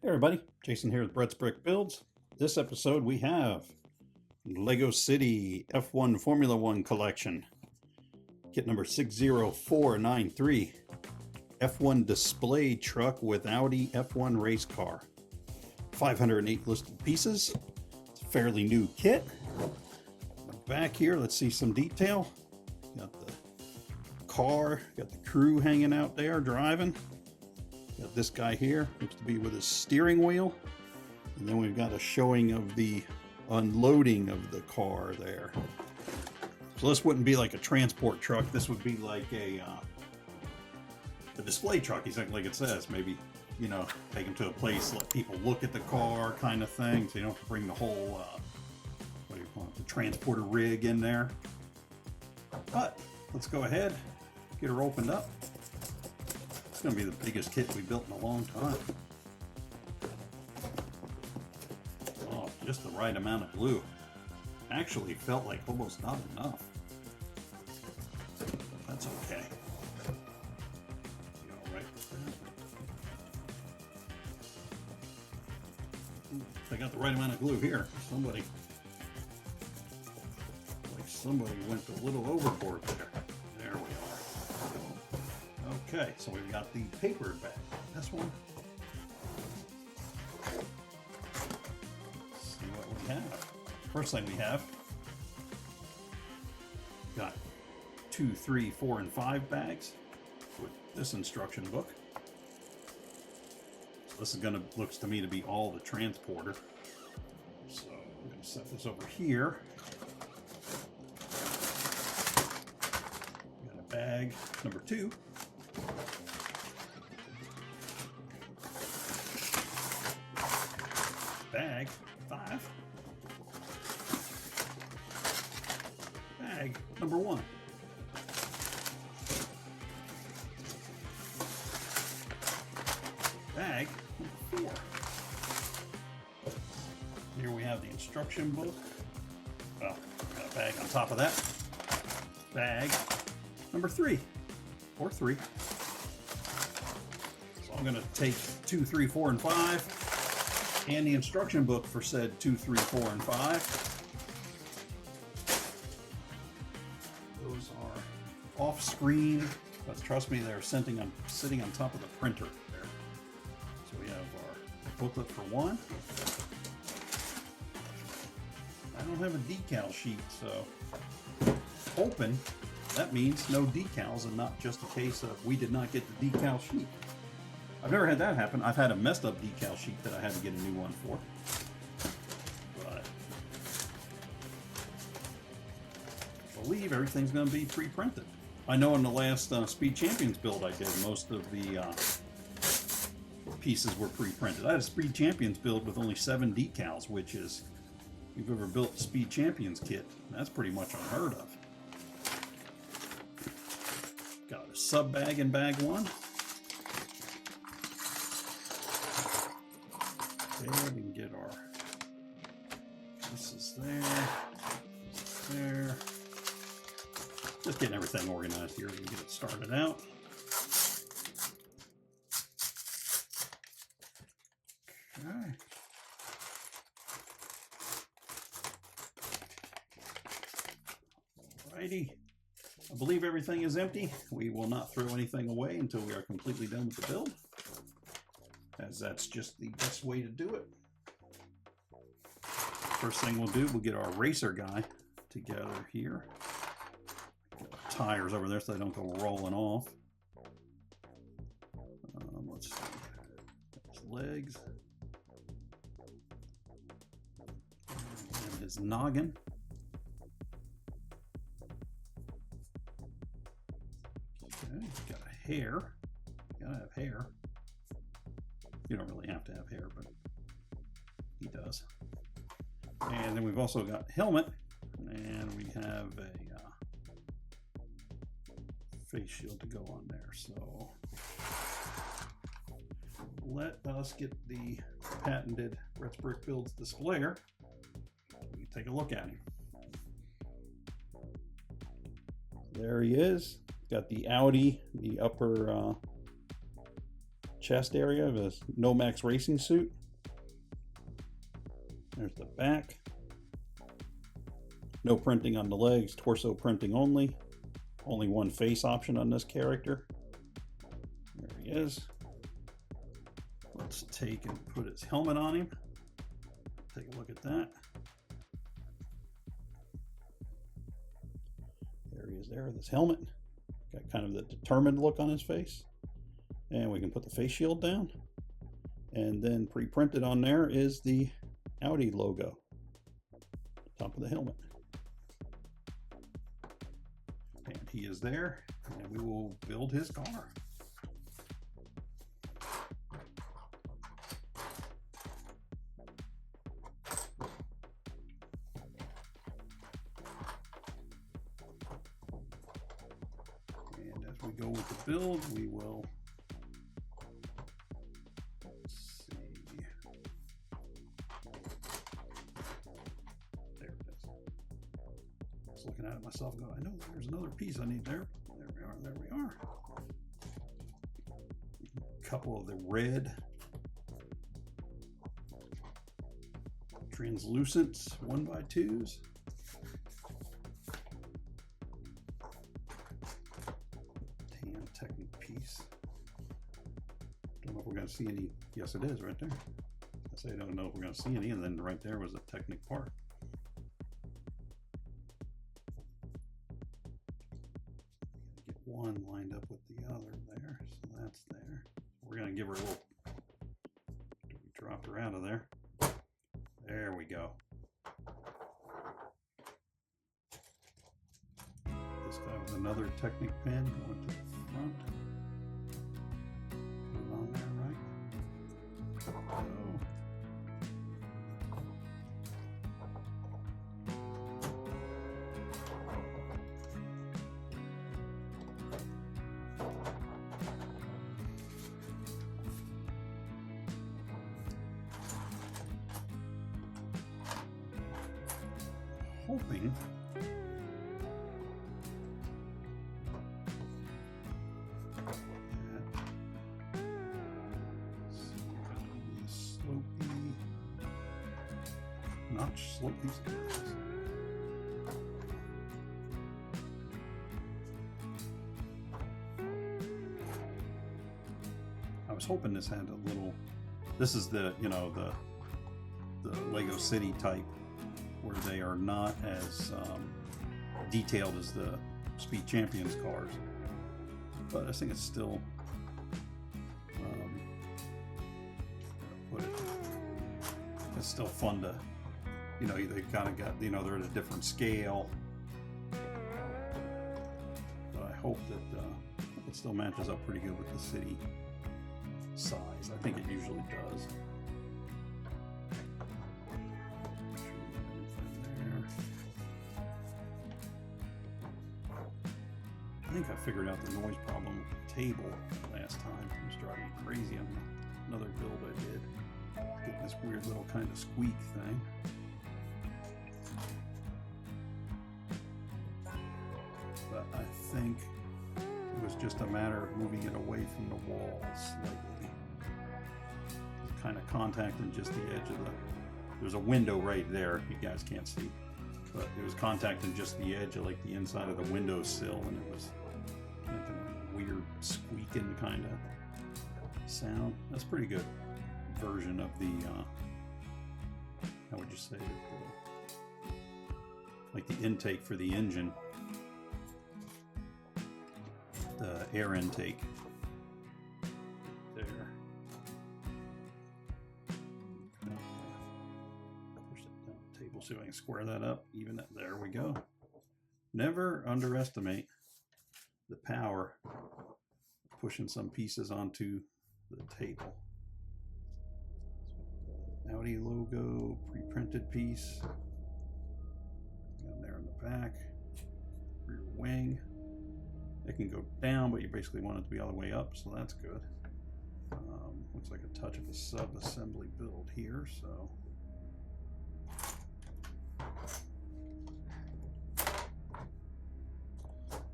Hey everybody, Jason here with Brett's Brick Builds. This episode we have Lego City F1 Formula One Collection. Kit number 60493. F1 display truck with Audi F1 race car. 508 listed pieces. It's a fairly new kit. Back here, let's see some detail. Got the car, got the crew hanging out there driving. Got this guy here, looks to be with his steering wheel. And then we've got a showing of the unloading of the car there. So this wouldn't be like a transport truck. This would be like a display truck, exactly like it says. Maybe, you know, take them to a place, let people look at the car kind of thing. So you don't have to bring the whole, what do you call it, the transporter rig in there. But let's go ahead, get her opened up. It's going to be the biggest kit we built in a long time. Oh, just the right amount of glue. Actually felt like almost not enough. That's okay. You all right with that? I got the right amount of glue here. Somebody went a little overboard there. There we are. Okay, so we've got the paper bag. This one. Let's see what we have. First thing we have, got 2, 3, 4, and 5 bags with this instruction book. So this is gonna, looks to me to be all the transporter. So I'm gonna set this over here. Got a bag number 2. Bag 5. Bag number 1. Bag number 4. Here we have the instruction book. Well, got a bag on top of that. Bag number 3, or 3. So I'm going to take 2, 3, 4, and 5. And the instruction book for said 2, 3, 4, and 5. Those are off screen, but trust me, they're sitting on top of the printer there. So we have our booklet for 1. I don't have a decal sheet, so open. That means no decals and not just a case of we did not get the decal sheet. I've never had that happen. I've had a messed up decal sheet that I had to get a new one for. But I believe everything's going to be pre-printed. I know in the last Speed Champions build I did, most of the pieces were pre-printed. I had a Speed Champions build with only 7 decals, which is, if you've ever built a Speed Champions kit, that's pretty much unheard of. Got a sub bag in bag 1. Okay, we can get our pieces there. Just getting everything organized here. We can get it started out. Okay. Alrighty. I believe everything is empty. We will not throw anything away until we are completely done with the build, as that's just the best way to do it. First thing we'll do, we'll get our racer guy together here. Tires over there so they don't go rolling off. Let's see. His legs. And his noggin. Okay, got a hair. Gotta have hair. You don't really have to have hair, but he does. And then we've also got helmet, and we have a face shield to go on there. So let us get the patented Brett's Brick Builds displayer. We can take a look at him. There he is. Got the Audi, the upper chest area of his Nomax racing suit. There's the back. No printing on the legs, torso printing only. Only one face option on this character. There he is. Let's take and put his helmet on him. Take a look at that. There he is there with his helmet. Got kind of the determined look on his face. And we can put the face shield down. And then pre-printed on there is the Audi logo. Top of the helmet. And he is there. And we will build his car. And as we go with the build, we will looking at it myself and going, I know there's another piece I need there. There we are, there we are. A couple of the red translucent 1x2s. Tan Technic piece. Don't know if we're going to see any. Yes, it is right there. I say I don't know if we're going to see any, and then right there was a Technic part. One lined up with the other there, so that's there. We're going to give her a little, we dropped her out of there. There we go. This guy with another Technic pen going to the front. Put it on there, right? So. Hoping slopey notch slope these guys. I was hoping this had a little, this is the, you know, the Lego City type, where they are not as detailed as the Speed Champions cars, but I think it's still it's still fun to, you know, they kind of got, you know, they're at a different scale, but I hope that it still matches up pretty good with the city size. I think it usually does. I think I figured out the noise problem with the table last time. It was driving me crazy on another build I did. Getting this weird little kind of squeak thing. But I think it was just a matter of moving it away from the wall slightly. Kind of contacting just the edge of the, there's a window right there, you guys can't see. But it was contacting just the edge of like the inside of the windowsill, and it was making a weird squeaking kind of sound. That's a pretty good version of the, how would you say it? Like the intake for the engine, the air intake. There. Push that down the table so I can square that up, even that. There we go. Never underestimate the power of pushing some pieces onto the table. Audi logo, pre-printed piece. Down there in the back. Rear wing. It can go down, but you basically want it to be all the way up, so that's good. Looks like a touch of a sub-assembly build here, so.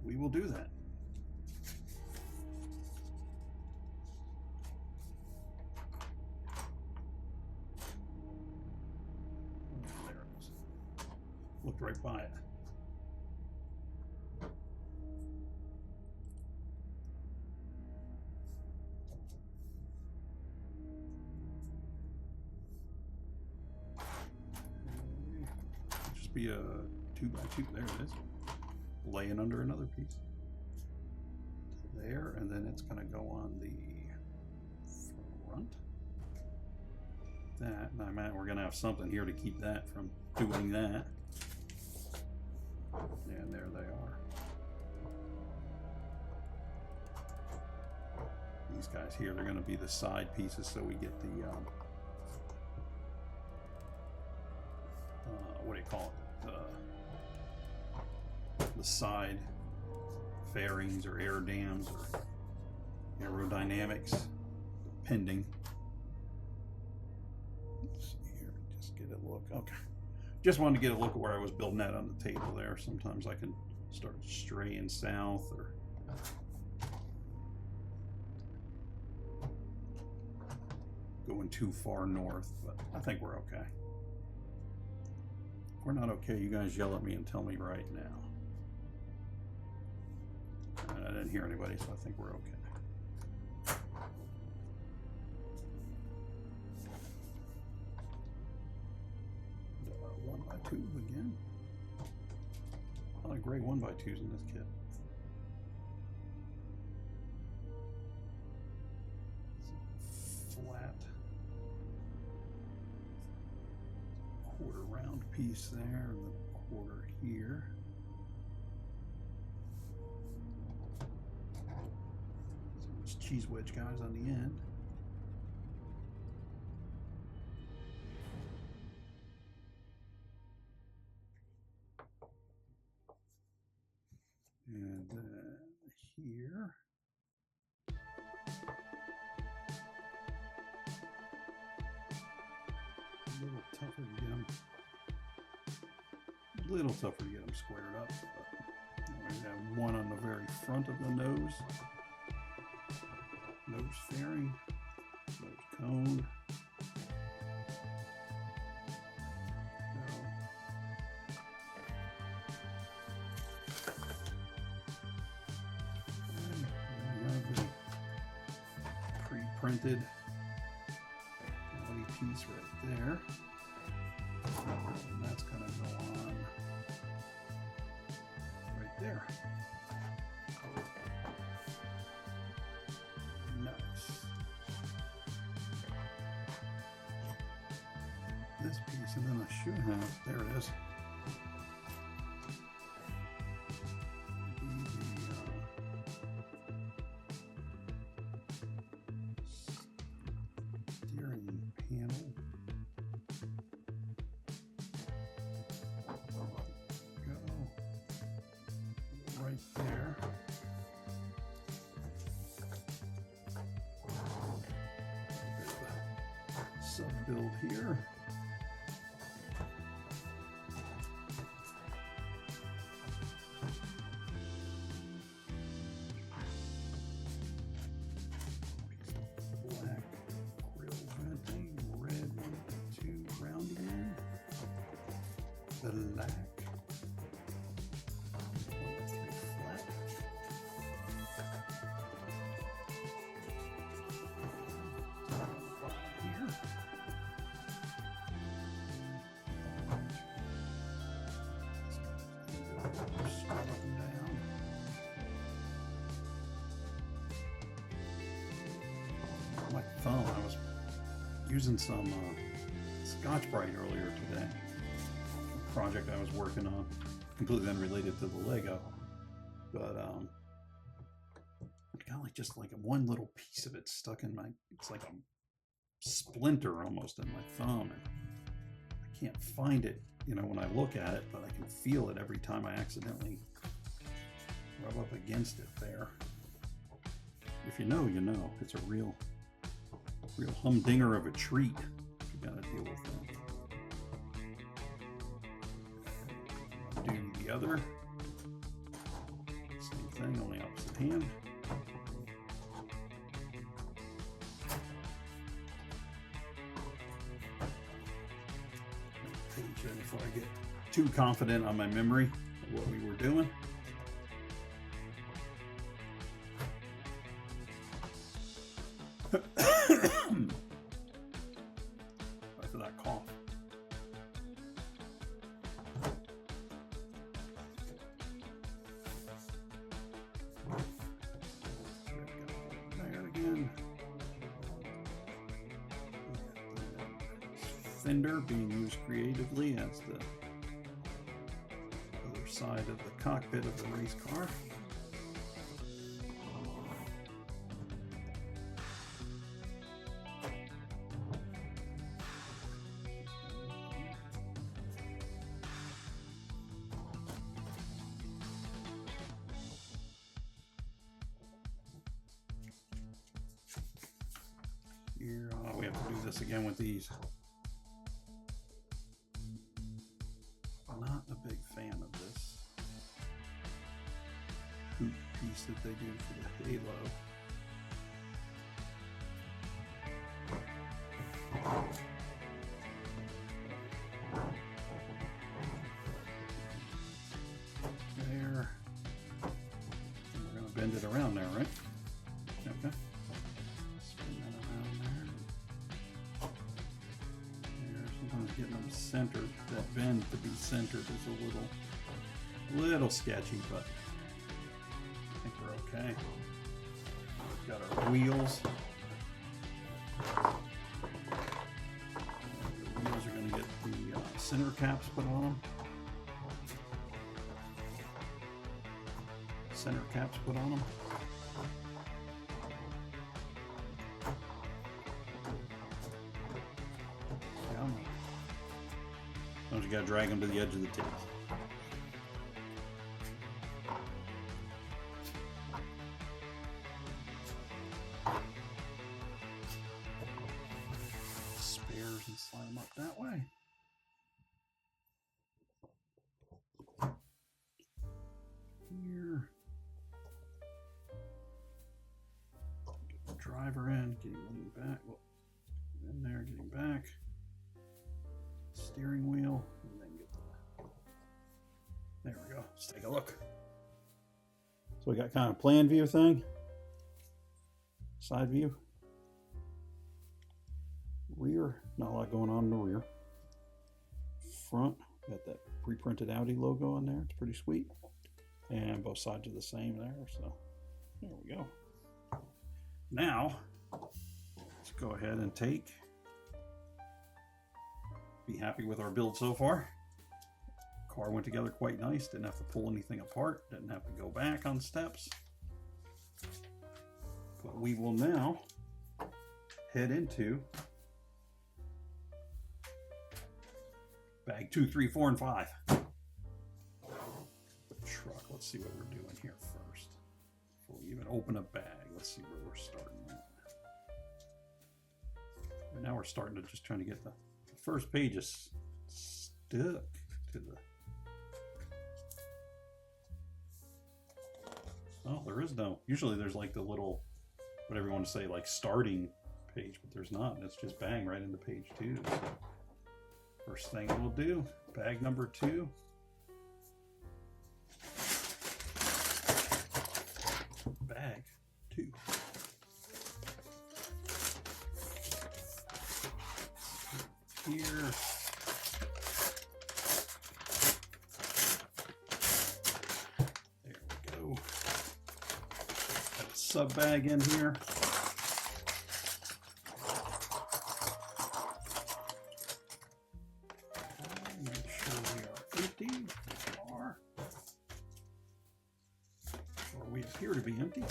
We will do that. walked right by it. Just be a 2x2. There it is. Laying under another piece. There, and then it's going to go on the front. That, and we're going to have something here to keep that from doing that. And there they are. These guys here, they're going to be the side pieces, so we get the what do you call it? The side fairings or air dams or aerodynamics, pending. Let's see here, just get a look. Okay, just wanted to get a look at where I was building that on the table there. Sometimes I can start straying south or going too far north, but I think we're okay. If we're not okay, you guys yell at me and tell me right now. I didn't hear anybody, so I think we're okay. 1x2 again. A lot of gray 1x2s in this kit. Flat quarter round piece there, and then a quarter here. Some cheese wedge guys on the end. And here. A little tougher to get them. A little tougher to get them squared up. But we have one on the very front of the nose. Nose fairing. Nose cone. Printed Audi piece right there, and that's going to go on right there. Nice. This piece, and then I should have, there it is. There. Sub build here. Black grill venting, red 2 rounding in. Black. My phone, I was using some Scotch-Brite earlier today. A project I was working on, completely unrelated to the Lego, but I got just like one little piece of it stuck in my, it's like a splinter almost in my thumb, and I can't find it, you know, when I look at it, but I can feel it every time I accidentally rub up against it there. If you know, you know. It's a real humdinger of a treat. You gotta deal with that. Do the other. Same thing, only opposite hand. Page in before I get too confident on my memory of what we were doing. For that cough. There again. Fender being used creatively as the other side of the cockpit of the race car. Here, we have to do this again with these. Not a big fan of this hoop piece that they do for the halo. There. And we're going to bend it around there, right? Okay. Spin that around there. There, sometimes getting them centered, that bend to be centered is a little sketchy, but I think we're okay. We've got our wheels. The wheels are going to get the center caps put on them. Center caps put on them. Sometimes you gotta drag them to the edge of the tape. Spares and slide them up that way. Here. Get the driver in, getting back. Well, in there, getting back. Steering wheel, and then get the, there we go. Let's take a look. So we got kind of plan view thing, side view, rear, not a lot going on in the rear. Front, got that pre-printed Audi logo on there, it's pretty sweet. And both sides are the same there, so there we go. Now, let's go ahead and take, be happy with our build so far. Car went together quite nice, didn't have to pull anything apart, didn't have to go back on steps. But we will now head into bag 2, 3, 4, and 5. The truck, let's see what we're doing here first. Before we even open a bag, let's see where we're starting at. Right now we're starting to just trying to get the first page is stuck to the, oh, there is no, usually there's like the little, whatever you want to say, like starting page, but there's not. It's just bang right into page 2. So first thing we'll do, bag number 2. Bag 2. Here. There we go. Got a sub bag in here. Make sure we are empty. We are. Or we appear to be empty.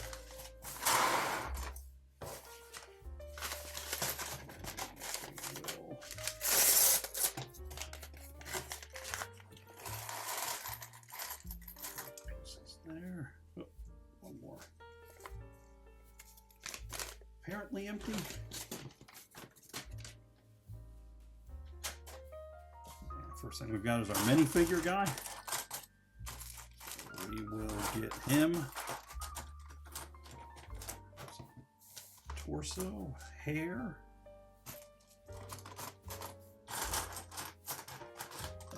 There. Oh, one more. Apparently empty. First thing we've got is our minifigure guy. We will get him. Torso, hair.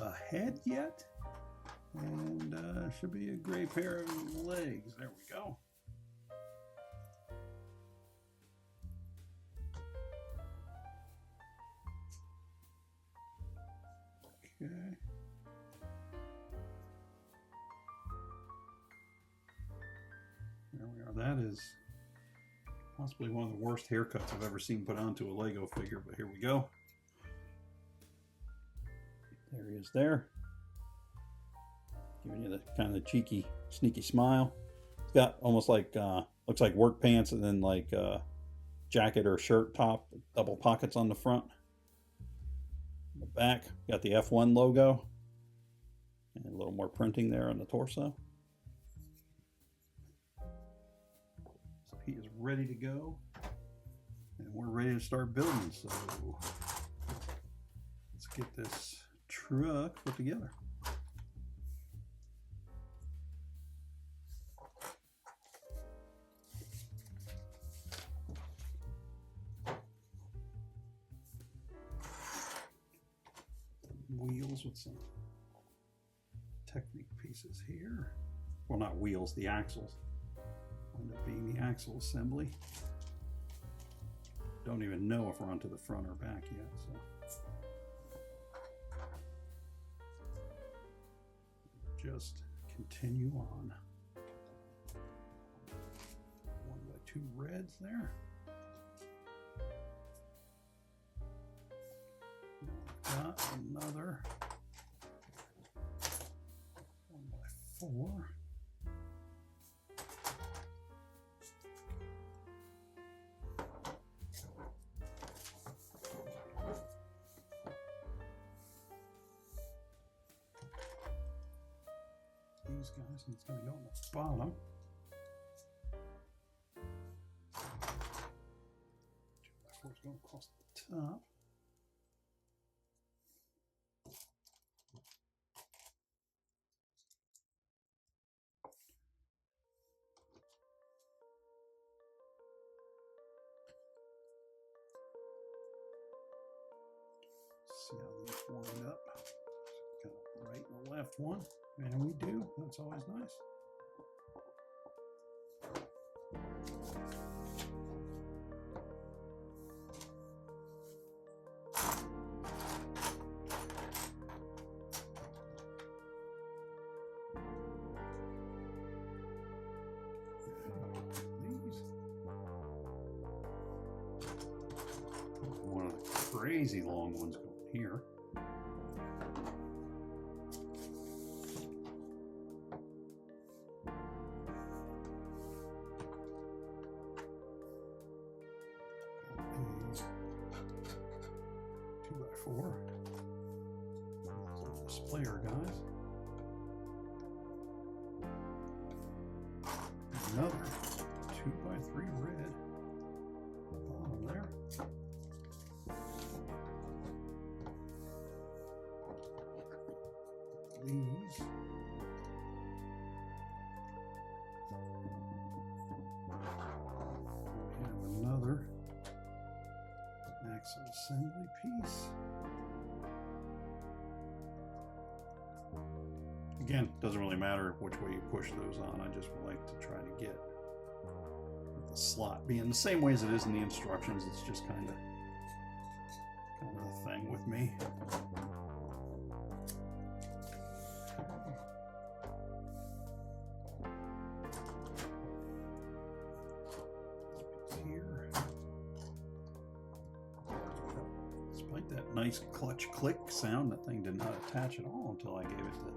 A head yet. And should be a gray pair of legs. There we go. Okay. There we are. That is possibly one of the worst haircuts I've ever seen put onto a Lego figure, but here we go. There he is there. Giving you the kind of cheeky, sneaky smile. It's got almost like, looks like work pants and then like jacket or shirt top, double pockets on the front. On the back, got the F1 logo. And a little more printing there on the torso. So he is ready to go. And we're ready to start building. So let's get this truck put together. Wheels with some Technique pieces here. Well, not wheels, the axles. End up being the axle assembly. Don't even know if we're onto the front or back yet, so just continue on. 1x2 reds there. Got another 1x4. These guys, and it's going to go on the bottom. 2x4 is going across the top. See how these wind up. Kind of right and the left one. And we do. That's always nice. One of the crazy long ones going here. Four. Displayer guys. Another 2x3 red. Bottom there. These. We have another axle assembly piece. Again, doesn't really matter which way you push those on. I just would like to try to get the slot being the same way as it is in the instructions. It's just kind of the thing with me. Here. Despite that nice clutch click sound, that thing did not attach at all until I gave it the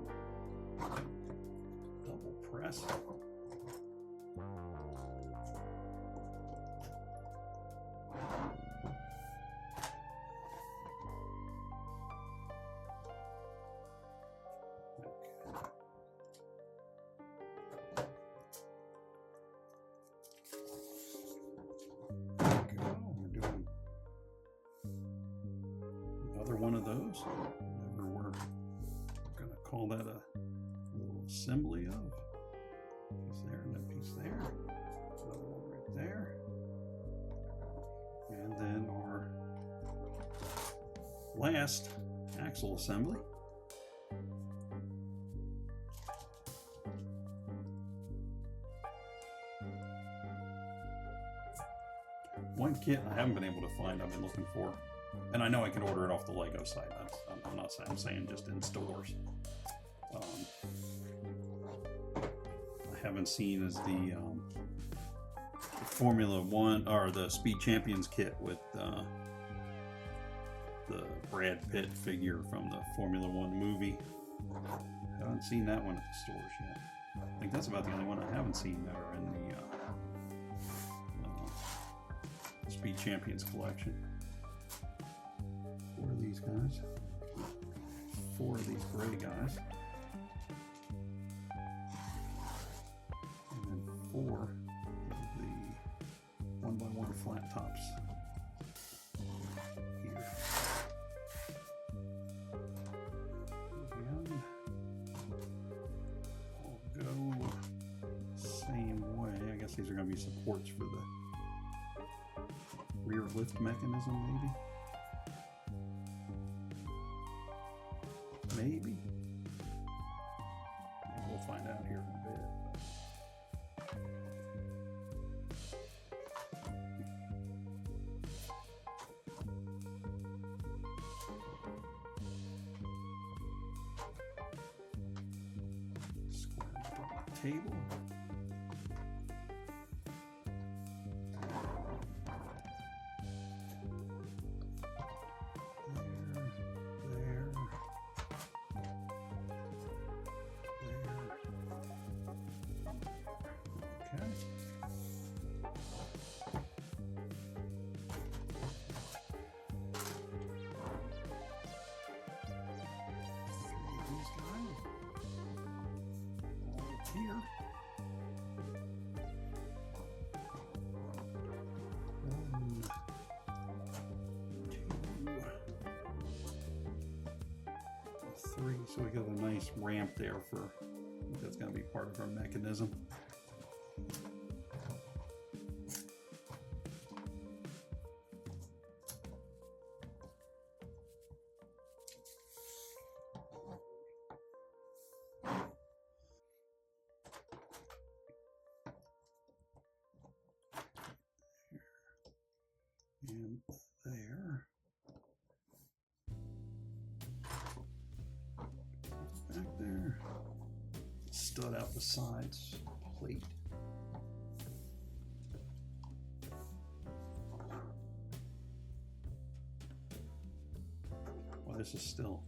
double press. We're doing another one of those. Whatever we're going to call that a assembly of. Piece there and a piece there. Another one right there. And then our last axle assembly. F1 kit I haven't been able to find. I've been looking for, and I know I can order it off the Lego site. I'm not saying, I'm saying just in stores. I haven't seen is the Formula One or the Speed Champions kit with the Brad Pitt figure from the Formula One movie. I haven't seen that one at the stores yet. I think that's about the only one I haven't seen that are in the Speed Champions collection. 4 of these guys. 4 of these gray guys. And then 4 of the 1x1 flat tops. Here. And I'll go same way. I guess these are going to be supports for the rear lift mechanism, maybe. Maybe. We'll find out here in a bit. Square it on the table. Here. 1, 2, 3. So we got a nice ramp there for, I think that's going to be part of our mechanism. And there. Back there. Stud out the sides. Plate. Well, this is still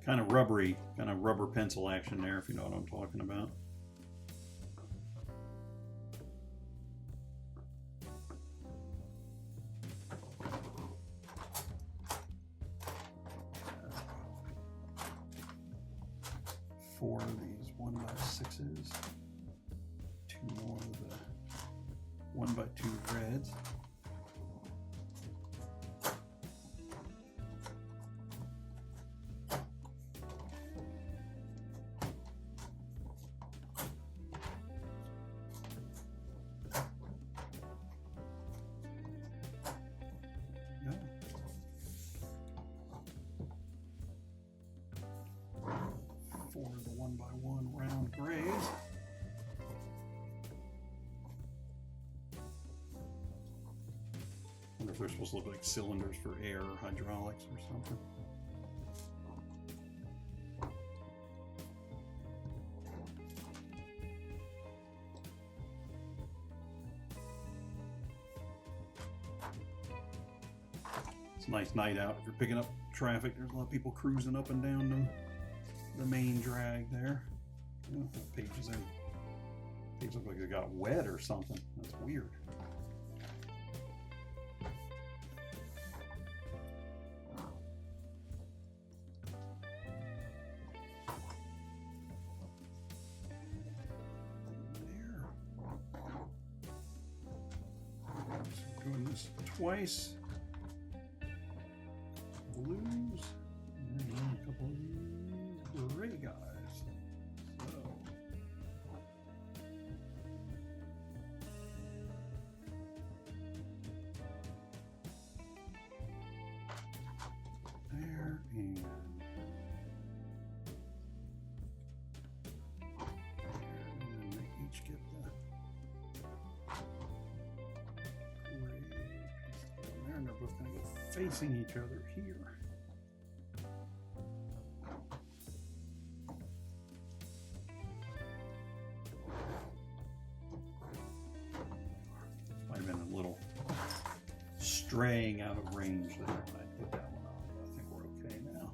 kind of rubbery, kind of rubber pencil action there, if you know what I'm talking about. Four of these 1x6s, 2 more of the 1x2 reds. For the 1x1 round grays. Wonder if they're supposed to look like cylinders for air or hydraulics or something. It's a nice night out. If you're picking up traffic, there's a lot of people cruising up and down the main drag there. Oh, that page is in. Page looks like it got wet or something. That's weird. There. So doing this twice. Blues. And then a couple of these gray guys. So. There and there. And then they each get the gray facing each other here. Might have been a little straying out of range there when I put that one on. I think we're okay now.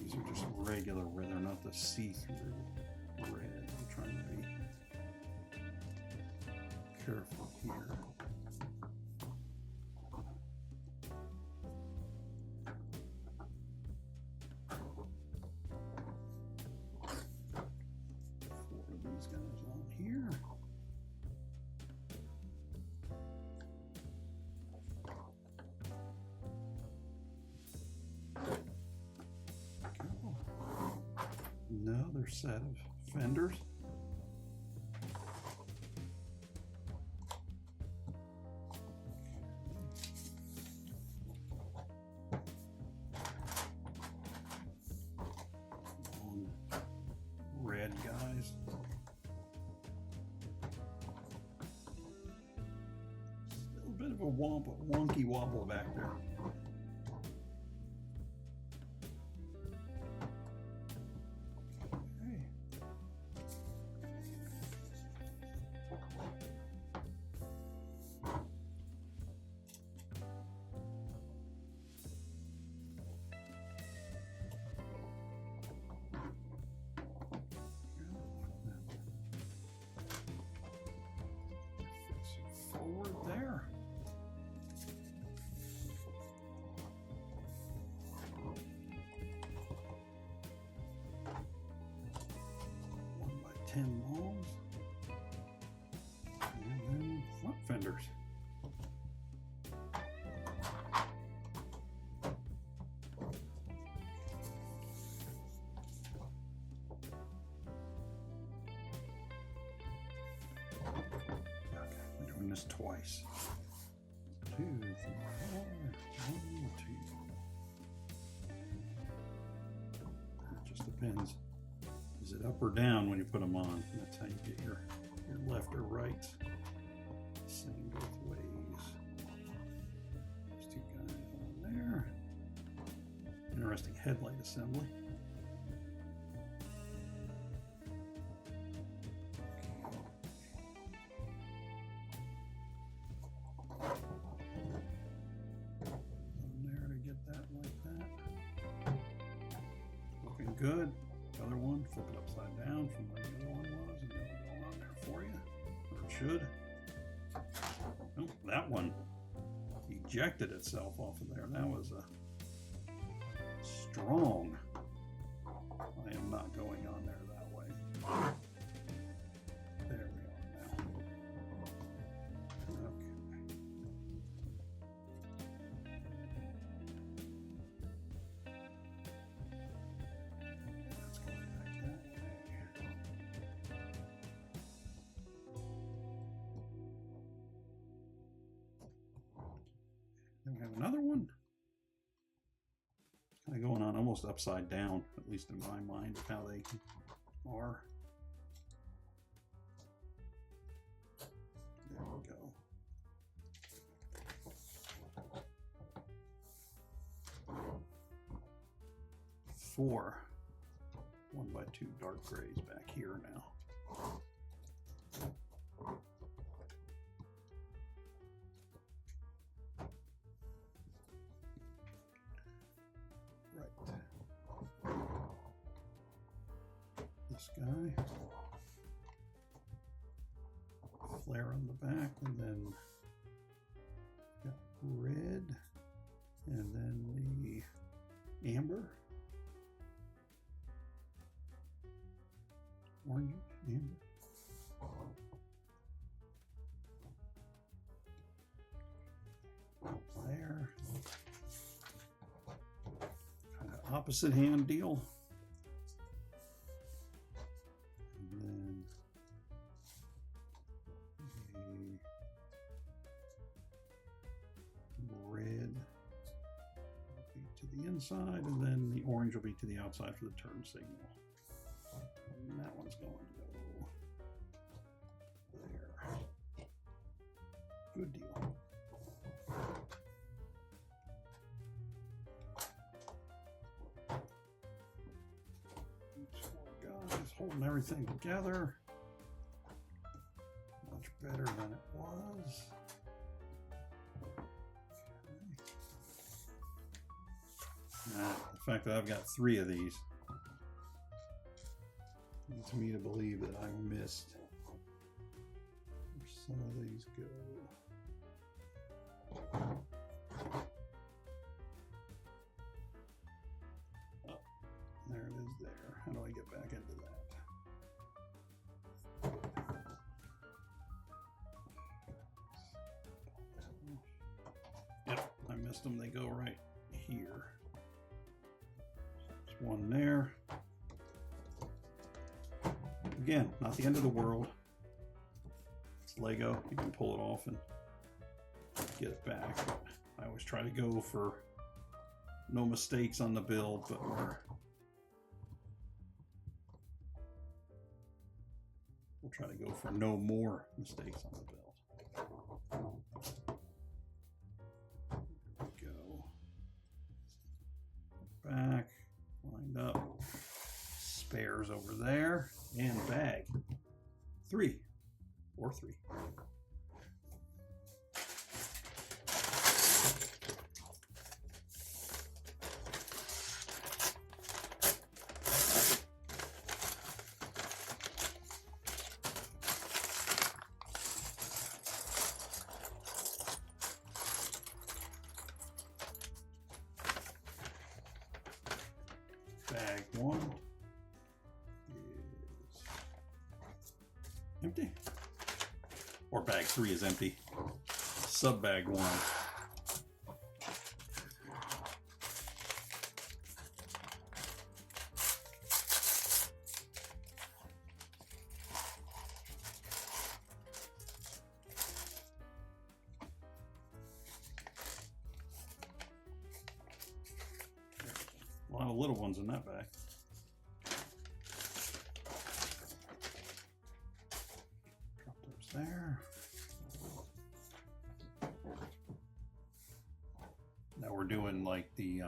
These are just regular red, they're not the see-through red. I'm trying to be careful here. Four of these guys on here. Another set of fenders. Red guys. A little bit of a wonky wobble back there. Forward there. One by 10 longs. And then front fenders. This twice. 2, 3, 4, 1, 2. It just depends. Is it up or down when you put them on? That's how you get your left or right. Same both ways. There's two guys on there. Interesting headlight assembly. Good. The other one, flip it upside down from where the other one was, and it'll go on there for you. Or it should. Oh, that one ejected itself off of there. That was a strong. I am not going on there that way. There we are now. Okay. Then we have another one. Kind of going on almost upside down, at least in my mind, of how they are. There we go. Four 1x2 dark grays back here now. This guy, flare on the back, and then got red, and then the amber, orange, amber. There, kind of opposite hand deal. Inside, and then the orange will be to the outside for the turn signal. And that one's going to go there. Good deal. putting everything together. Much better than it was. The fact that I've got 3 of these leads me to believe that I missed where some of these go. Oh, there it is there. How do I get back into that? Yep, I missed them. They go right here. There's one there. Again, not the end of the world. It's Lego. You can pull it off and get it back. I always try to go for no mistakes on the build, but we'll try to go for no more mistakes on the build. There we go. Back, lined up. Spares over there, and bag. 3 or 3. Bag 1 is empty, or bag 3 is empty. Sub bag 1. A lot of little ones in that bag. Drop those there. Now we're doing like the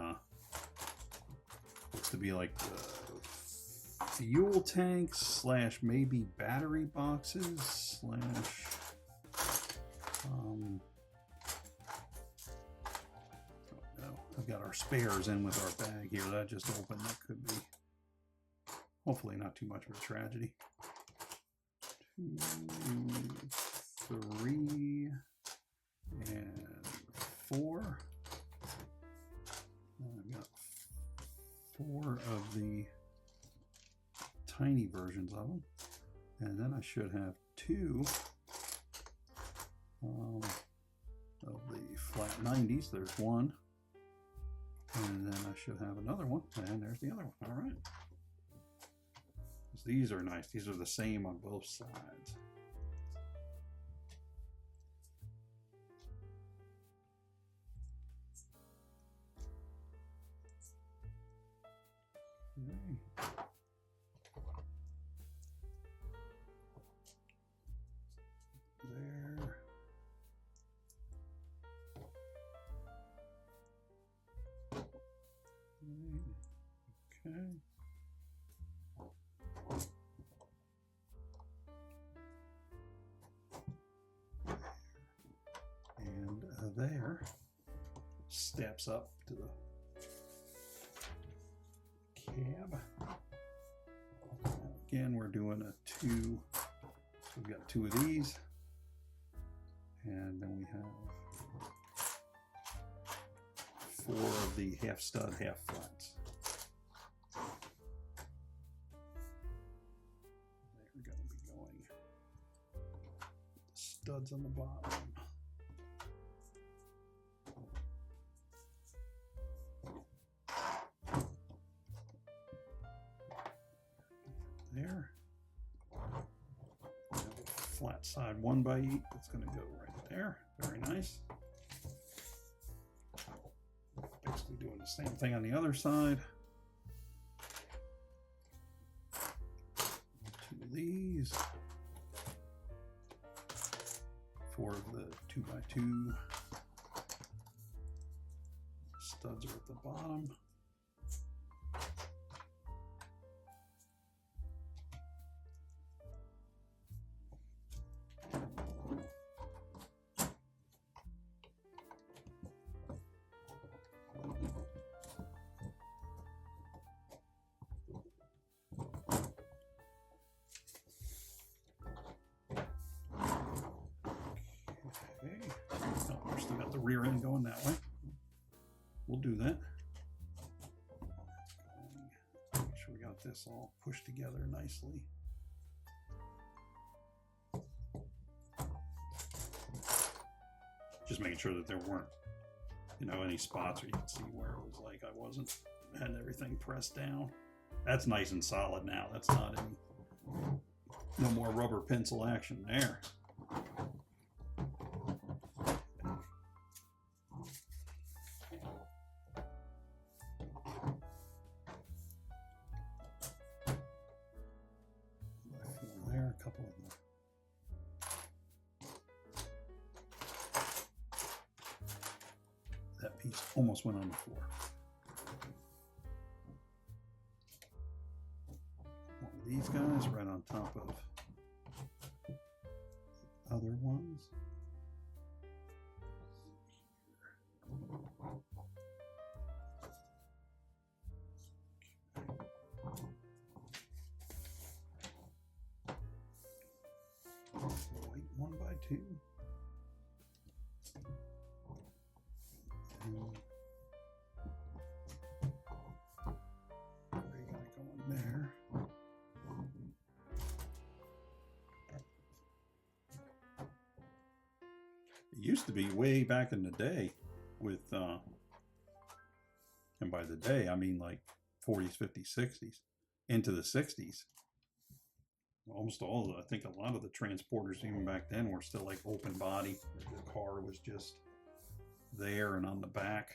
looks to be like the fuel tanks slash maybe battery boxes slash I've got our spares in with our bag here. That just opened. That could be hopefully not too much of a tragedy. 2, 3, and 4. And I've got 4 of the tiny versions of them. And then I should have 2 of the flat 90s. There's 1. And then I should have another one, and there's the other one. All right. These are nice. These are the same on both sides. Okay. There. Okay. And there steps up to the cab. Again, we're doing a 2. We've got 2 of these, and then we have 4 of the half stud, half flats. They're going to be going the studs on the bottom. There. We have a flat side 1x8 that's going to go right there. Very nice. Basically doing the same thing on the other side. 2 of these. 4 of the 2x2. Studs are at the bottom. we'll do that. Make sure we got this all pushed together nicely. Just making sure that there weren't, you know, any spots where you could see where it was like I wasn't, had everything pressed down. That's nice and solid now. That's not any, no more rubber pencil action there. There, a couple of them. That piece almost went on the floor. One of these guys right on top of other ones. White 1x2. Gray gotta go in there. It used to be way back in the day with, and by the day I mean like 40s, 50s, 60s, into the 60s. Almost all of the, I think a lot of the transporters even back then were still like open body. The car was just there and on the back.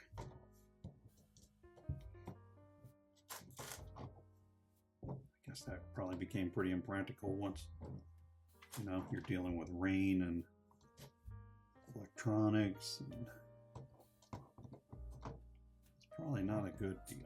I guess that probably became pretty impractical once, you know, you're dealing with rain and electronics, and it's probably not a good deal.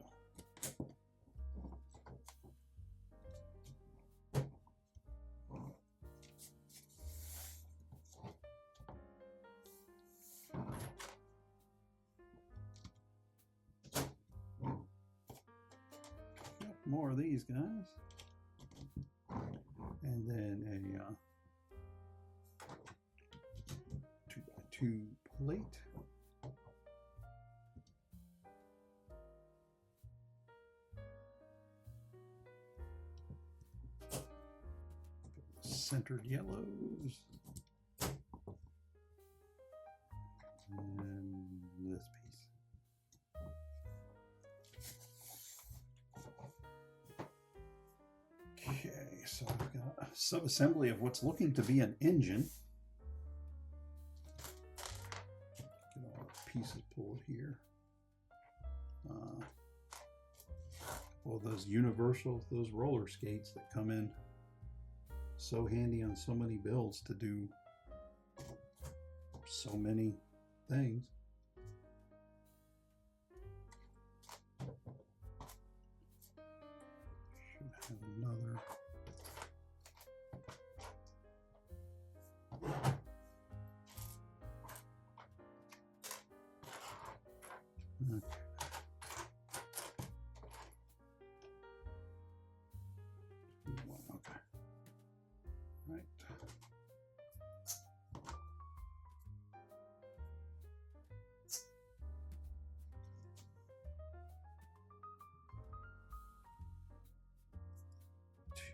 More of these guys, and then a 2x2 plate. Centered yellows, and this piece. Okay, so I've got a sub-assembly of what's looking to be an engine. Get all the pieces pulled here. Well, those universal, those roller skates that come in so handy on so many builds to do so many things. Should have another. Okay. Okay. Right.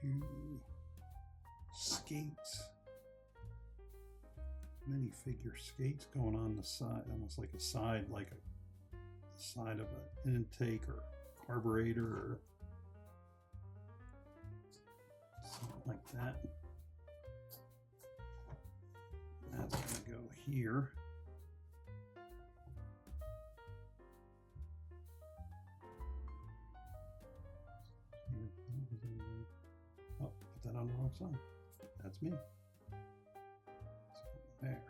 Two skates. Minifigure skates going on the side, almost like a side, like a side of an intake or carburetor or something like that. That's going to go here. Oh, put that on the wrong side. That's me. There.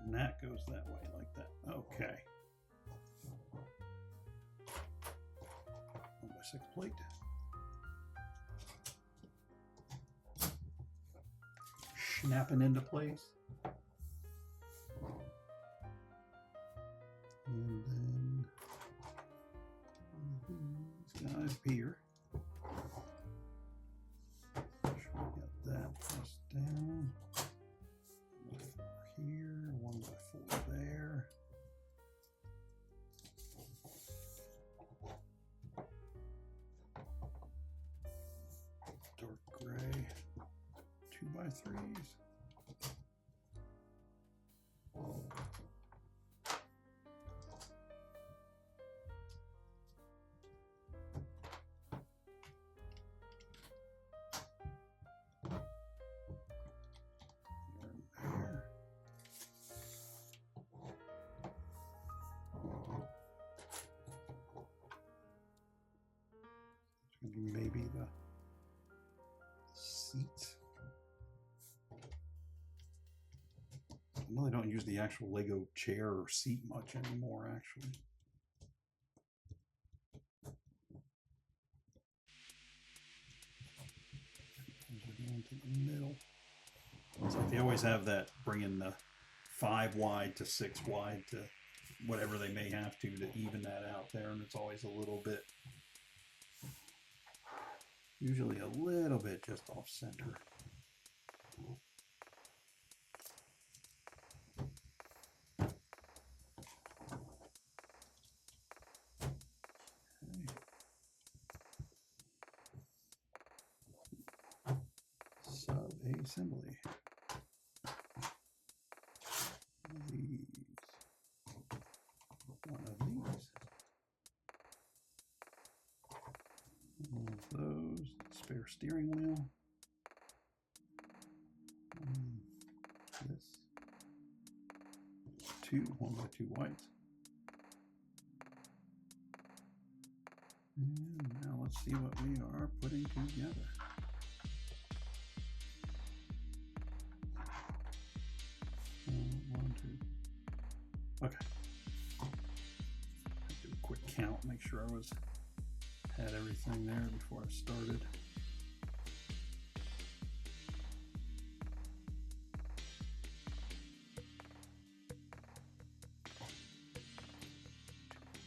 And that goes that way like that. Okay. 1x6 plate. Snapping into place. And then these guys here. Make sure we got that pressed down. 1x4 here, 1x4 there. 3x3s. Maybe the seats. I really don't use the actual Lego chair or seat much anymore, actually. Into the middle. It's like they always have that, bringing the 5 wide to 6 wide to whatever they may have to even that out there, and it's always a little bit, usually a little bit just off center. Sub-assembly. One of these. One of those. Spare steering wheel. This. 2 1x2 whites. And now let's see what we are putting together. Okay. Do a quick count, make sure I had everything there before I started.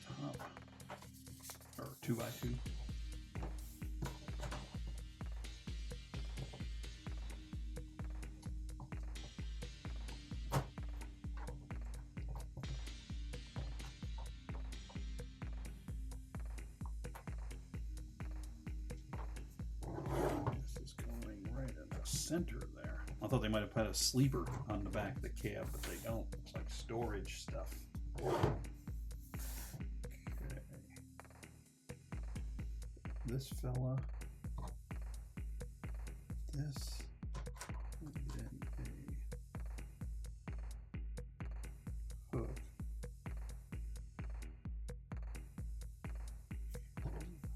Top, or 2x2. Center there. I thought they might have put a sleeper on the back of the cab, but they don't. It's like storage stuff. Okay. This fella. This. And then a hook.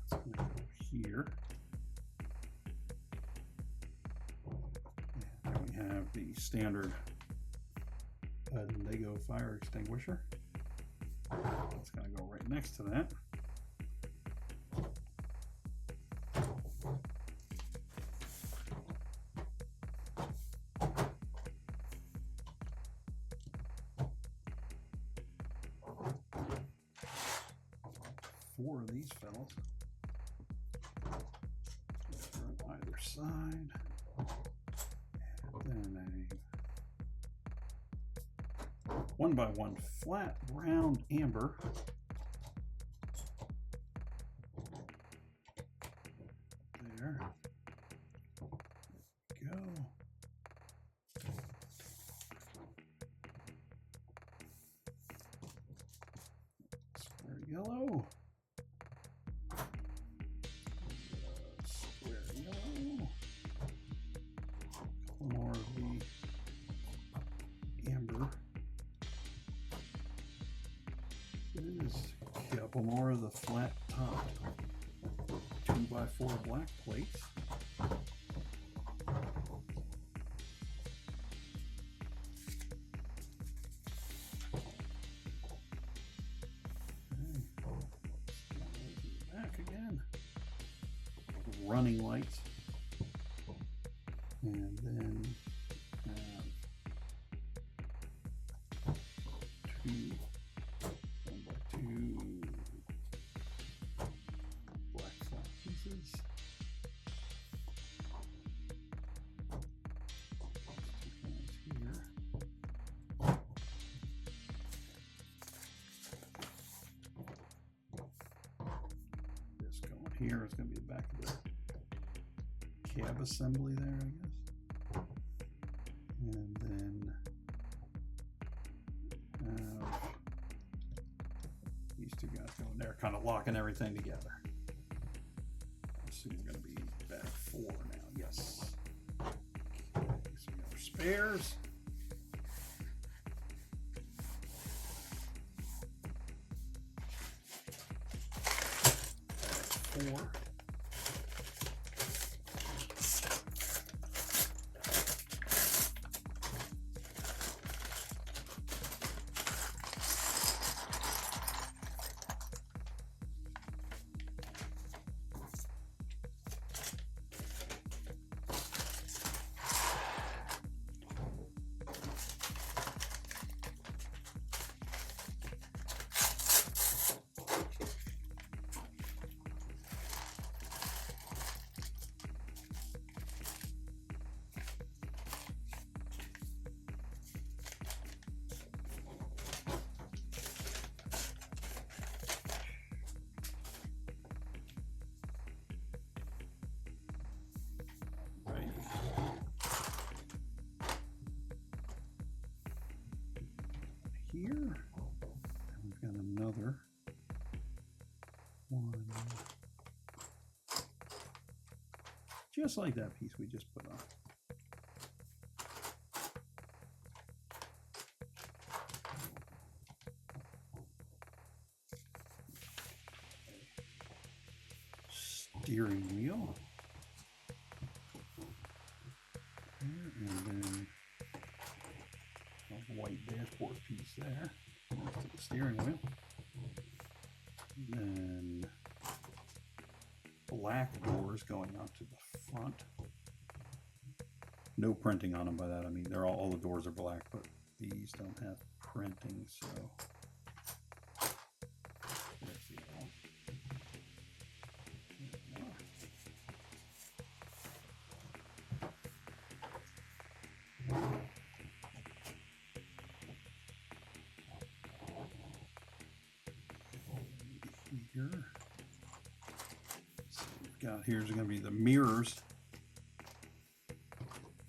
It's going to go here. Have the standard Lego fire extinguisher. It's going to go right next to that. Four of these fellas on either side. Then a 1x1 flat round amber. There. Go. Square yellow. Square yellow. More of the amber. This is a couple more of the flat top 2x4 black plates. Back again. Running lights. And then have 2 1x2 black flat pieces. Here. This going here is going to be the back of the cab assembly there, I guess. kind of locking everything together. Let's see, we're going to be bag 4 now. Yes. Okay, so we got our spares. Bag 4. Here, and we've got another one, just like that piece we just put on. Steering wheel, and then white dashboard piece there to the steering wheel. And then black doors going out to the front. No printing on them. By that I mean they're all the doors are black, but these don't have printing, so there's the other one. Here. So we've got here's going to be the mirrors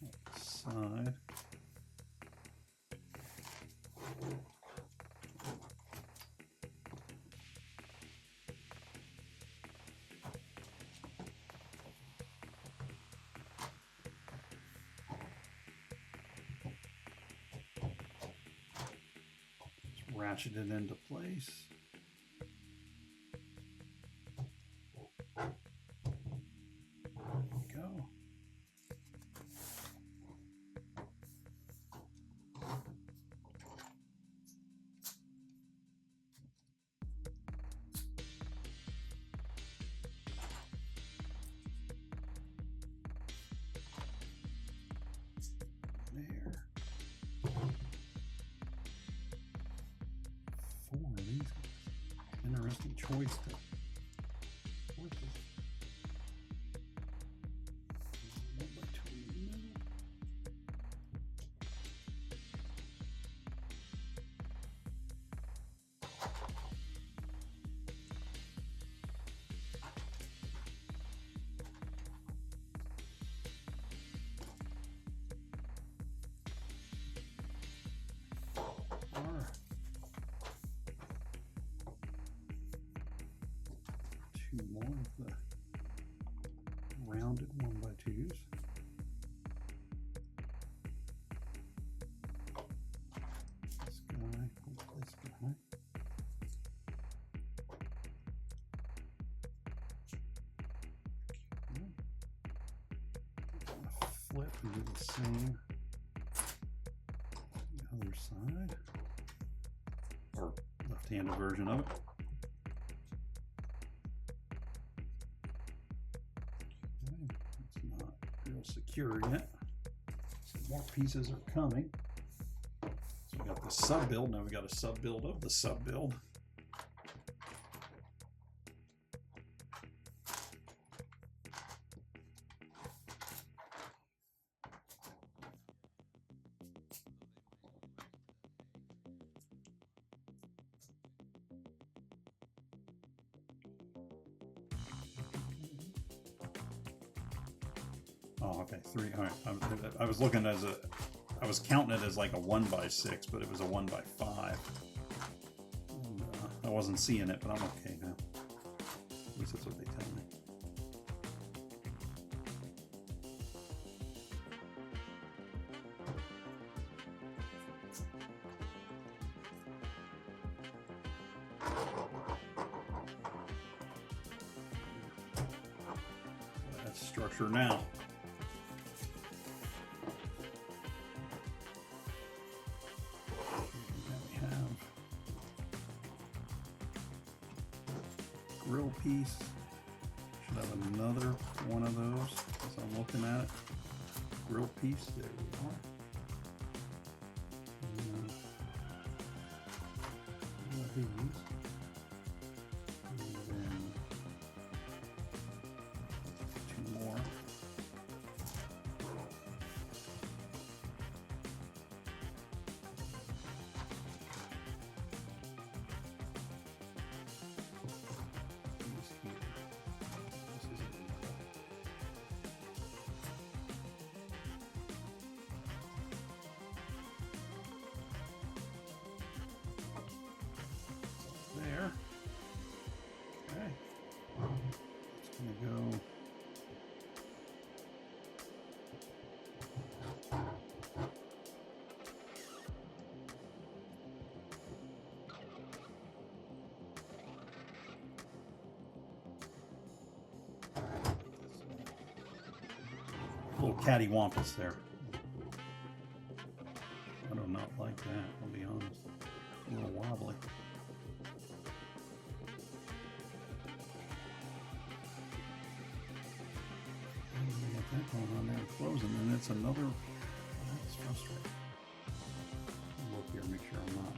on the side. Just ratchet it into place. There. 4 of these. Interesting choice to work with. 1 by 2 in the middle. Two more of the rounded 1x2s. This guy, this guy. Flip and do the same on the other side, or left-handed version of it. Secure yet. Some more pieces are coming. So we got the sub build. Now we got a sub build of the sub build. Oh, okay, 3. All right. I was looking as I was counting it as like a 1x6, but it was a 1x5. And, I wasn't seeing it, but I'm okay now. least that's what they tell me. That's structure now. Grill piece. Should have another one of those as I'm looking at it. Grill piece. There we are. These. And then two more. There. Okay. It's going to go. A little cattywampus there. I do not like that, I'll be honest. A little wobbly. That going on there and closing, and it's another. That's frustrating. I'll look here, make sure I'm not.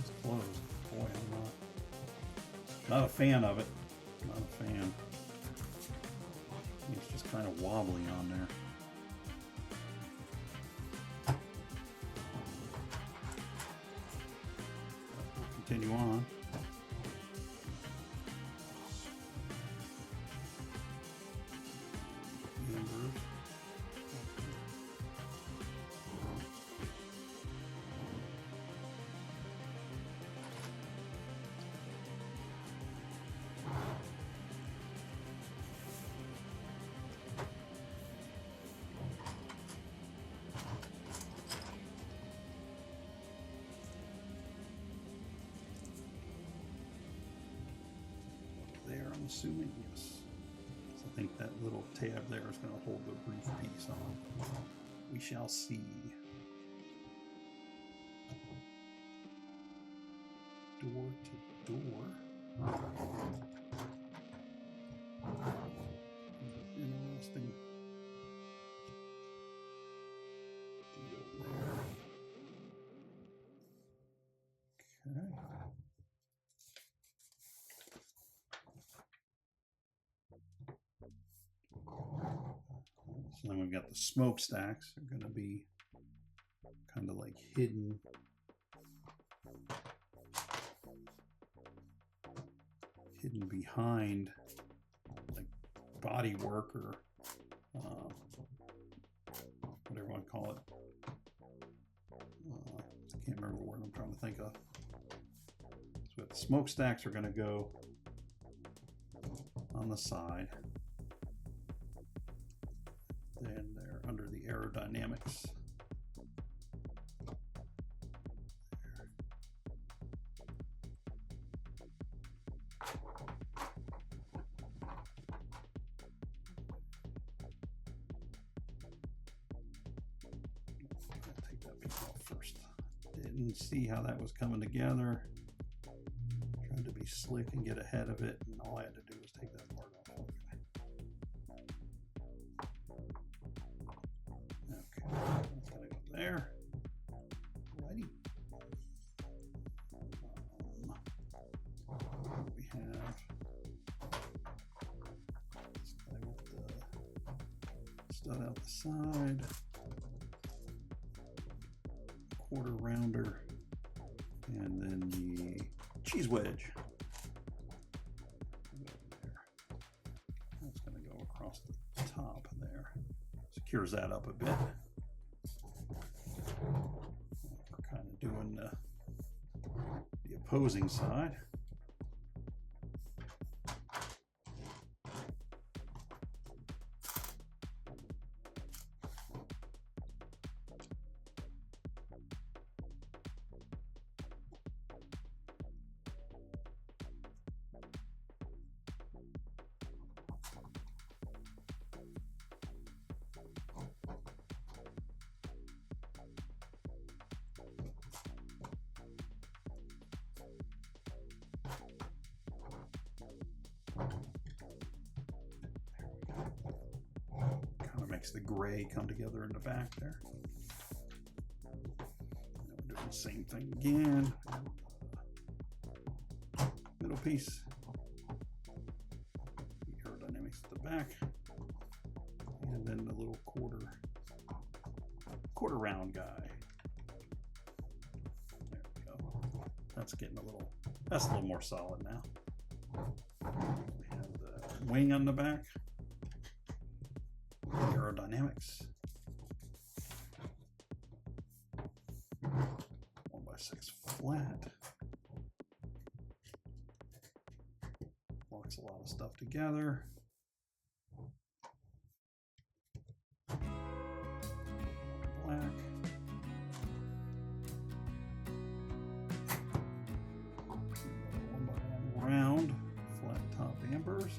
It's closed. Boy, I'm not a fan of it. Not a fan. It's just kind of wobbly on there. Continue on. I'm assuming, yes. So I think that little tab there is going to hold the brief piece on. We shall see. Door to door. Interesting deal there. Okay. So then we've got the smokestacks. They're going to be kind of like hidden. Hidden behind like body work or whatever you want to call it. I can't remember the word I'm trying to think of. So the smokestacks are going to go on the side. Then they're under the aerodynamics. Take that piece off first. Didn't see how that was coming together. Tried to be slick and get ahead of it, and all I had to do was take that part off. Okay, that's gonna go there. Righty. We have this guy with the stud out the side, quarter rounder, and then the cheese wedge. That's going to go across the top there. Secures that up a bit. doing the opposing side. Kind of makes the gray come together in the back there. Now we're doing the same thing again. Middle piece. The aerodynamics at the back. And then the little quarter round guy. There we go. That's getting that's a little more solid now. We have the wing on the back. Aerodynamics. 1x6 flat. Locks a lot of stuff together. Black. 1x1 round flat top ambers.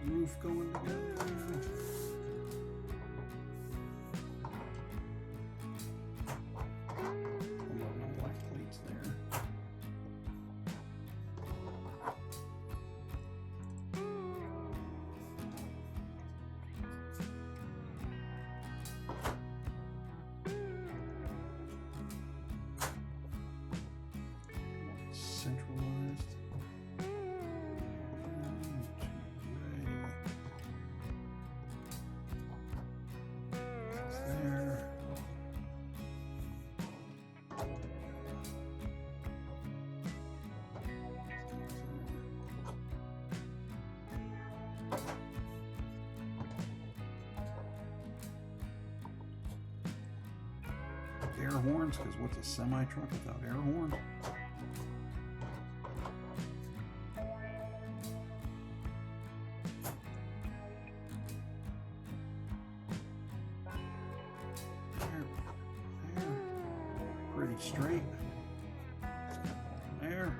Roof going together. Black plates there. Centralized. Air horns, because what's a semi truck without air horn? There. Pretty straight. There.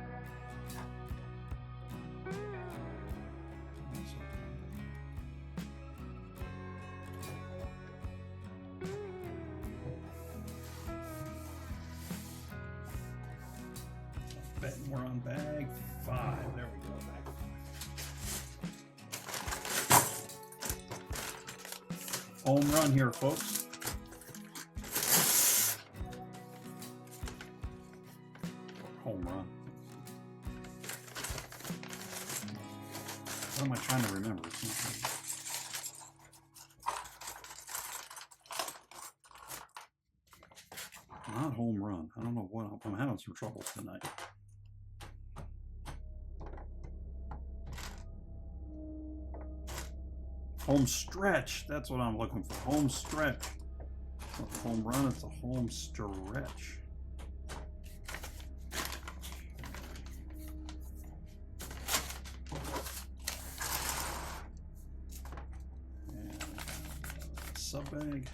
Betting we're on bag 5. There we go. Bag 5. Home run here, folks. Home run. What am I trying to remember? Not home run. I don't know what. I'm having some trouble tonight. Home stretch. That's what I'm looking for. Home stretch. It's not a home run. It's a home stretch. And sub bag.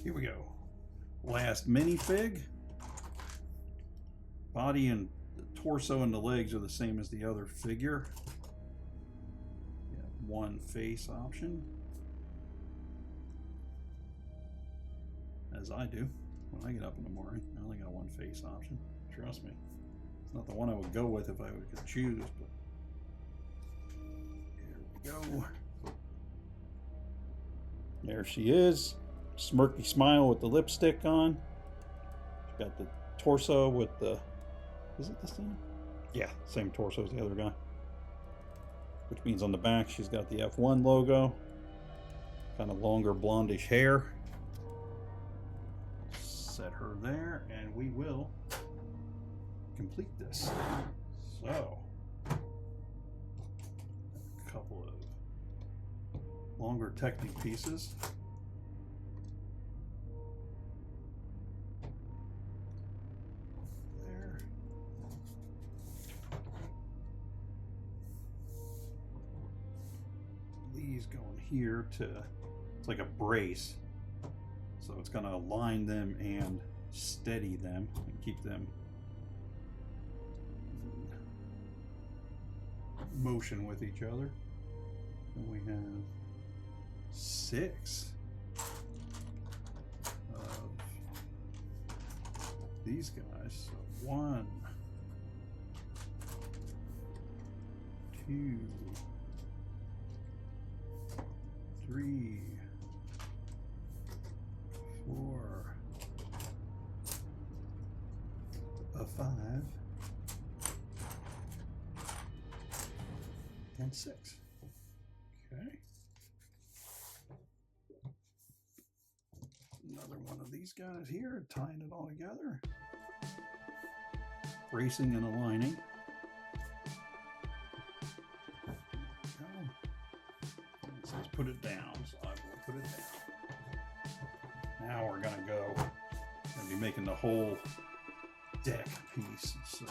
Here we go. Last minifig. Body and the torso and the legs are the same as the other figure. One face option, as I do. when I get up in the morning. I only got one face option. Trust me. It's not the one I would go with if I could choose, but here we go. There she is. Smirky smile with the lipstick on. She's got the torso with the... Is it the same? Yeah, same torso as the other guy. Which means on the back she's got the F1 logo. Kind of longer blondish hair. Set her there and we will complete this. So, a couple of longer Technic pieces. There. These going here to, it's like a brace. So it's going to align them and steady them and keep them in motion with each other. And we have 6 of these guys. So 1, 2, 3, 4, a 5, and 6. Okay. Another one of these guys here, tying it all together. Bracing and aligning. It says put it down, so I will put it down. Now we're gonna be making the whole deck piece. So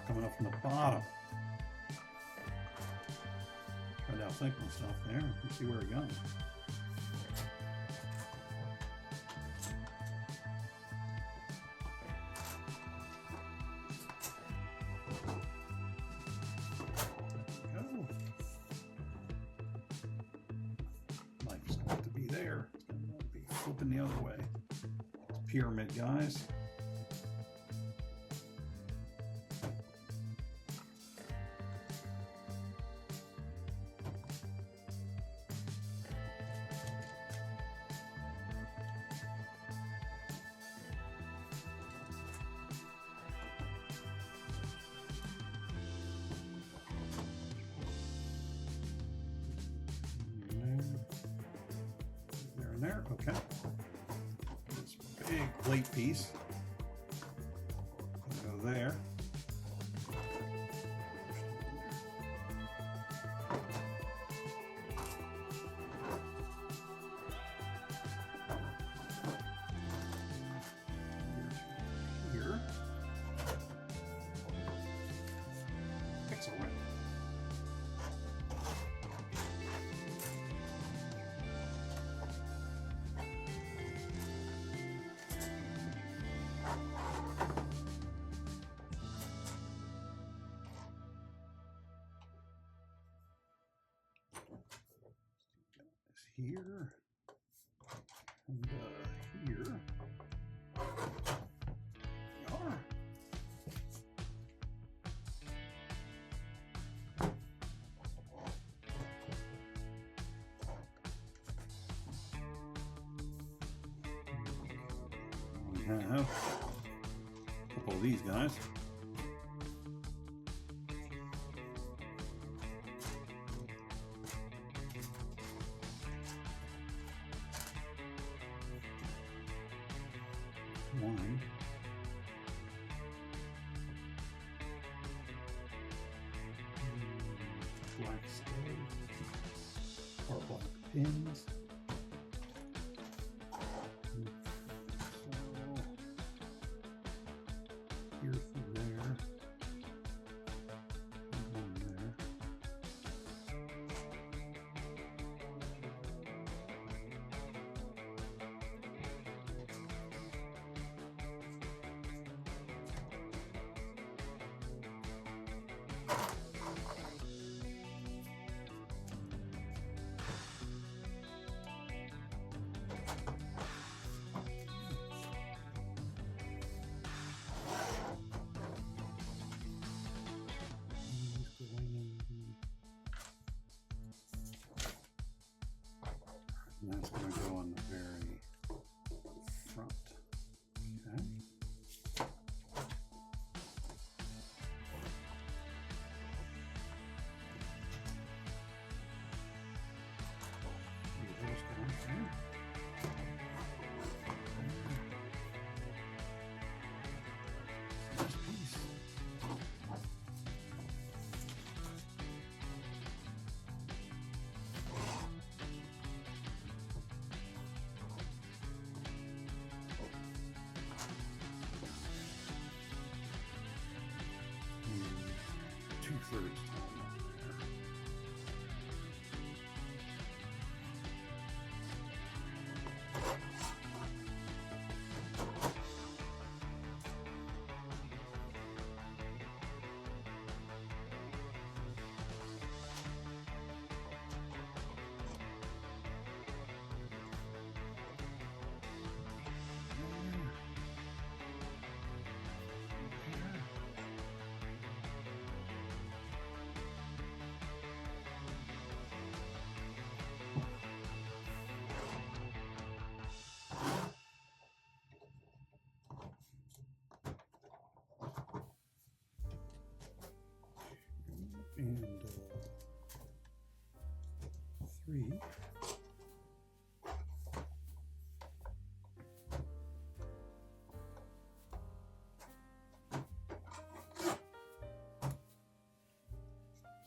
coming up from the bottom. Try to outthink myself there and see where it goes. There we go. Knife's going to have to be there. It's going to be flipping the other way. It's pyramid, guys. There, okay. This big plate piece will go there. Here. Excellent. Here and here. They are. We have a couple of these guys. One. Black stove or black pins. So here from there, and one there. first. And 3.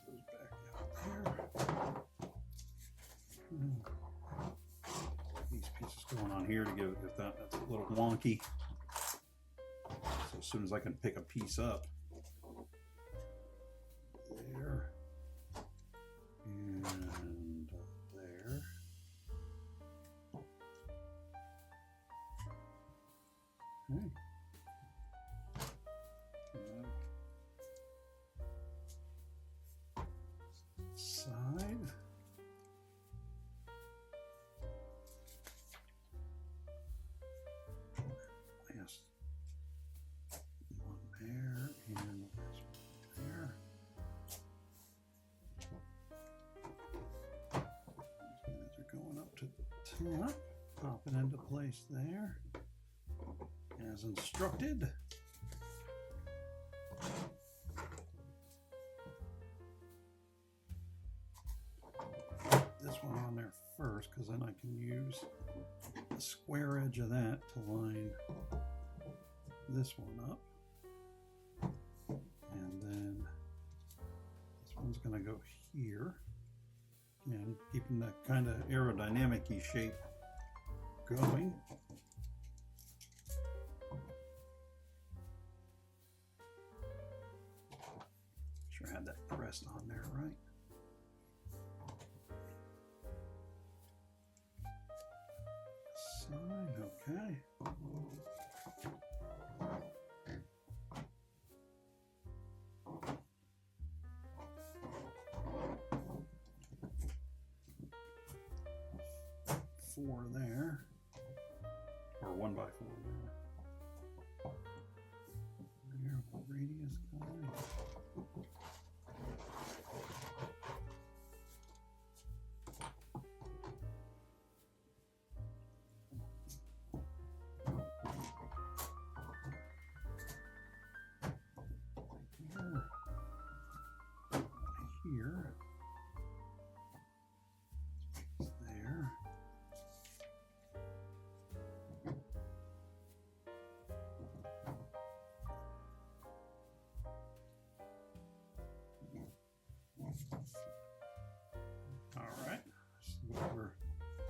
Goes back out there. These pieces going on here to give it that's a little wonky. So as soon as I can pick a piece up. There and there. Okay. Side. Last one there and last one there. Going up to the top, pop it into place there, as instructed. This one on there first, because then I can use the square edge of that to line this one up. And then this one's going to go here. And keeping that kind of aerodynamic-y shape going. Sure I had that pressed on there, right? Side, okay. 4 there, or 1 by 4 there. There, radius guy. 'Cause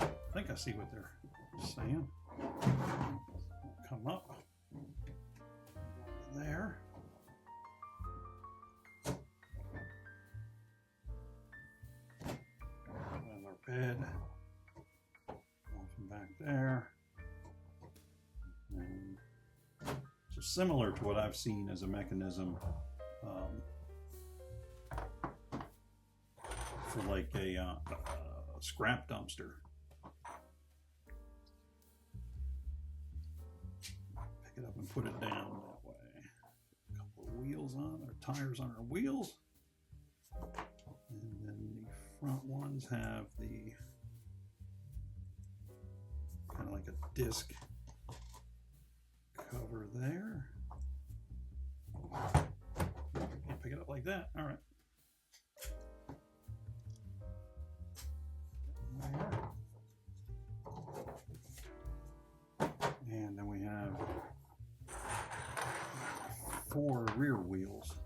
I think I see what they're saying. Come up there. And our bed off and back there. And so similar to what I've seen as a mechanism for like a scrap dumpster. Pick it up and put it down that way. A couple of wheels on, or tires on our wheels. And then the front ones have the kind of like a disc cover there. Can't pick it up like that. All right. And then we have 4 rear wheels.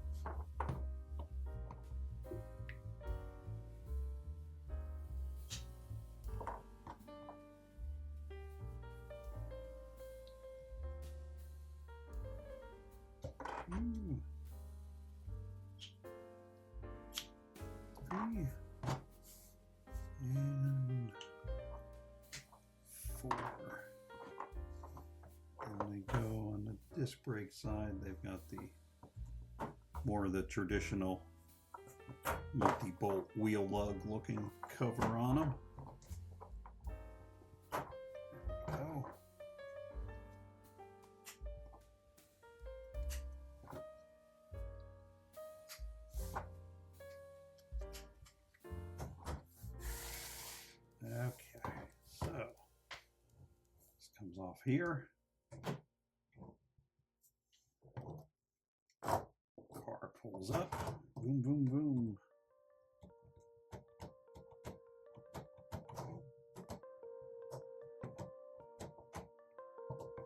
disc brake side, they've got the more of the traditional multi-bolt wheel lug looking cover on them. Oh. Okay, so this comes off here. Car pulls up. Boom, boom, boom.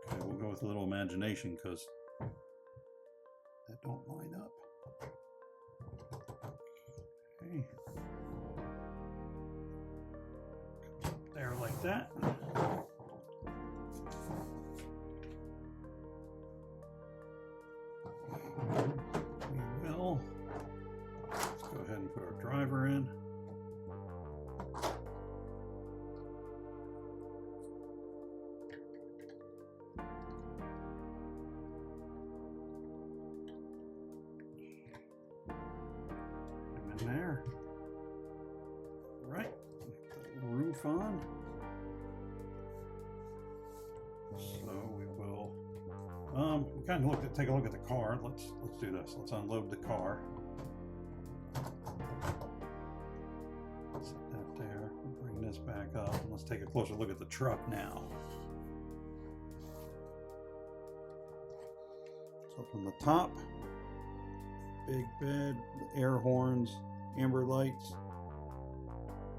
Okay, we'll go with a little imagination because that don't line up. Okay. There like that. We will. Let's go ahead and put our driver in. In there. Right. Roof on. So we will kind of take a look at the car. Let's do this. Let's unload the car. Set that there. We'll bring this back up and let's take a closer look at the truck now. So from the top, big bed, air horns, amber lights,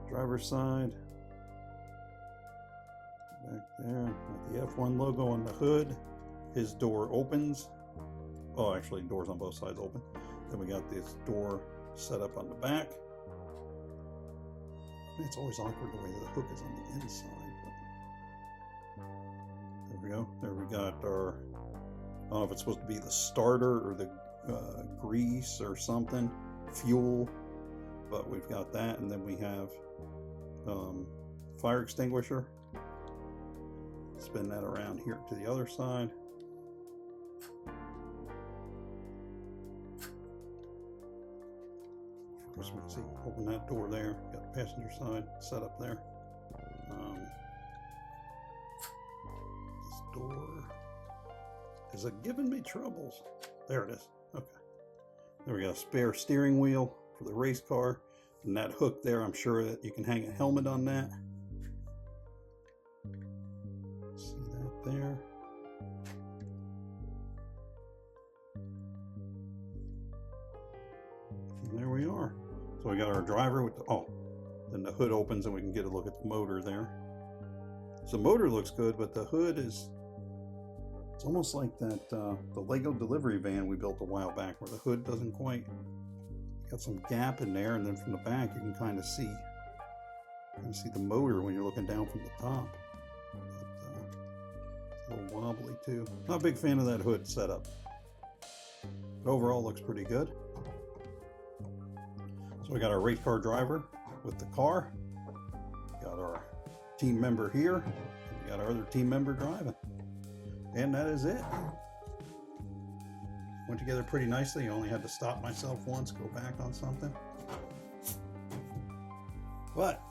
driver's side. Back there, got the F1 logo on the hood. His door opens. Oh, actually, doors on both sides open. Then we got this door set up on the back. It's always awkward the way the hook is on the inside. But there we go. There we got our, I don't know if it's supposed to be the starter or the grease or something, fuel, but we've got that. And then we have fire extinguisher. Spin that around here to the other side. First we can see, open that door there. Got the passenger side set up there. This door is giving me troubles. There it is. Okay. There we got a spare steering wheel for the race car. And that hook there, I'm sure that you can hang a helmet on that. See that there. And there we are. So we got our driver with the, oh, then the hood opens and we can get a look at the motor there. So the motor looks good, but the hood is, it's almost like that, the Lego delivery van we built a while back where the hood doesn't quite, got some gap in there, and then from the back you can kind of see the motor when you're looking down from the top. But, it's a little wobbly too. Not a big fan of that hood setup. But overall looks pretty good. So we got our race car driver with the car. Got our team member here. And we got our other team member driving. And that is it. Went together pretty nicely. I only had to stop myself once, go back on something. But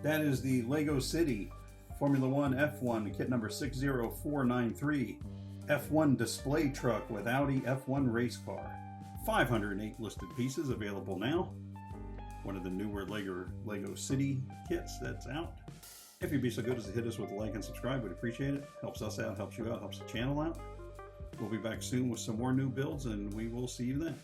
that is the Lego City Formula One F1 kit number 60493 F1 display truck with Audi F1 race car. 508 listed pieces available now. One of the newer Lego City kits that's out. If you'd be so good as to hit us with a like and subscribe, we'd appreciate it. Helps us out, helps you out, helps the channel out. We'll be back soon with some more new builds, and we will see you then.